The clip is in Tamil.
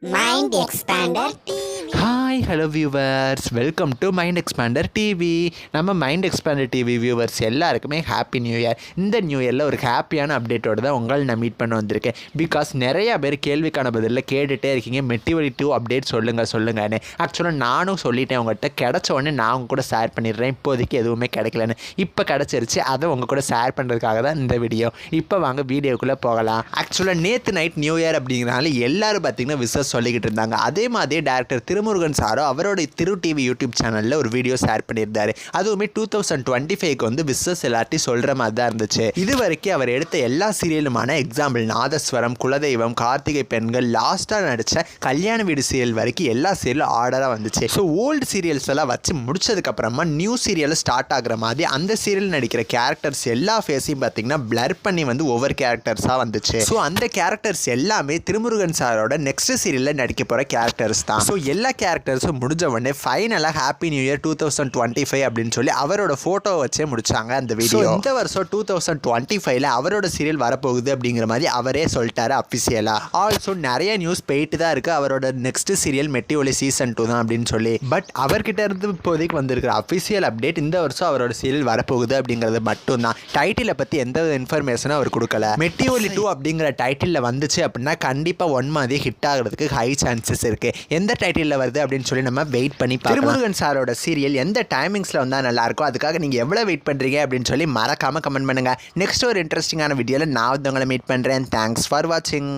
Mind Expander TV. Hi hello viewers, welcome to mind expander TV. நம்ம மைண்ட் எக்ஸ்பேண்டர் டிவி வியூவர்ஸ் எல்லாருக்குமே ஹாப்பி நியூ இயர். இந்த நியூ இயரில் ஒரு ஹாப்பியான அப்டேட்டோடு தான் உங்களை நான் மீட் பண்ண வந்திருக்கேன். பிகாஸ் நிறையா பேர் கேள்விக்கான பதிலில் கேட்டுகிட்டே இருக்கீங்க, மெட்டிவலி 2 அப்டேட் சொல்லுங்கன்னு. ஆக்சுவலாக நானும் சொல்லிட்டேன், உங்கள்கிட்ட கிடச்ச உடனே நான் உங்க கூட ஷேர் பண்ணிடுறேன். இப்போதைக்கு எதுவுமே கிடைக்கலன்னு. இப்போ கிடச்சிருச்சு, அதை உங்கள் கூட ஷேர் பண்ணுறதுக்காக தான் இந்த வீடியோ. இப்போ வாங்க வீடியோக்குள்ளே போகலாம். ஆக்சுவலாக நேற்று நைட் நியூ இயர் அப்படிங்கிறனால எல்லாரும் பார்த்தீங்கன்னா விசஸ் சொல்லிக்கிட்டு இருந்தாங்க. அதே மாதிரி டேரக்டர் திருமுருகன் சாரோ அவரோட திரு டிவி யூடியூப் சேனலில் ஒரு வீடியோ ஷேர் பண்ணியிருந்தாரு. அதுவுமே 2025க்கு வந்து விசஸ் எல்லாத்தையும் சொல்கிற மாதிரி தான் இருந்துச்சு. இது வரைக்கும் அவர் எடுத்த எல்லா சீரியலுமான எக்ஸாம்பிள் நாதஸ்வரம், குலதெய்வம், கார்த்திகை பெண்கள், லாஸ்ட்டாக நடித்த கல்யாண வீடு சீரியல் வரைக்கும் எல்லா சீரியலும் ஆர்டராக வந்துச்சு. ஸோ ஓல்டு சீரியல்ஸ் எல்லாம் வச்சு முடிச்சதுக்கப்புறமா நியூ சீரியல் ஸ்டார்ட் ஆகிற மாதிரி அந்த சீரியல் நடிக்கிற கேரக்டர்ஸ் எல்லா ஃபேஸையும் பார்த்தீங்கன்னா பிளர் பண்ணி வந்து ஒவ்வொரு கேரக்டர்ஸாக வந்துச்சு. ஸோ அந்த கேரக்டர்ஸ் எல்லாமே திருமுருகன் சாரோட நெக்ஸ்ட் சீரியலில் நடிக்க போகிற கேரக்டர்ஸ் தான். ஸோ எல்லா கேரக்டர்ஸும் முடிஞ்ச உடனே ஃபைனலாக ஹாப்பி நியூ இயர் 2025 அப்படின்னு சொல்லி அவரோட ஃபோட்டோ வச்சே முடிச்சாங்க அந்த வீடியோ. இந்த வருஷம் 2025ல அவரோட சீரியல் வரப்போகுது அப்படிங்கிற மாதிரி அவரே சொல்லிட்டாரு அஃபிஷியலாக. ஆல்சோ நிறைய நியூஸ் போயிட்டு தான் இருக்குது அவரோட நெக்ஸ்ட் சீரியல் மெட்டிவலி சீசன் 2 தான் அப்படின்னு சொல்லி. பட் அவர்கிட்ட இருந்து இப்போதைக்கு வந்திருக்கிற அஃபிஷியல் அப்டேட் இந்த வருஷம் அவரோட சீரியல் வரப்போகுது அப்படிங்கிறது மட்டும் தான். டைட்டிலை பற்றி எந்த இன்ஃபர்மேஷனும் அவர் கொடுக்கல. மெட்டிவலி 2 அப்படிங்கிற டைட்டிலில் வந்துச்சு அப்படின்னா கண்டிப்பாக ஒன் மாதிரி ஹிட் ஆகிறதுக்கு ஹை சான்சஸ் இருக்குது. எந்த டைட்டிலில் வருது அப்படின்னு சொல்லி நம்ம வெயிட் பண்ணி பார்க்கலாம். திருமுருகன் சாரோட சீரியல் எந்த டைமிங்ஸில் வந்தால் நல்லாயிருக்கும், அதுக்காக நீங்கள் எவ்வளோ வெயிட் பண்ணுறீங்க அப்படின்னு சொல்லி மறக்காமல் கமெண்ட் பண்ணுங்கள். நெக்ஸ்ட் ஒரு இன்ட்ரெஸ்டிங்கான வீடியோவில் நான் உங்களை மீட் பண்ணுறேன். தேங்க்ஸ் ஃபார் வாட்சிங்.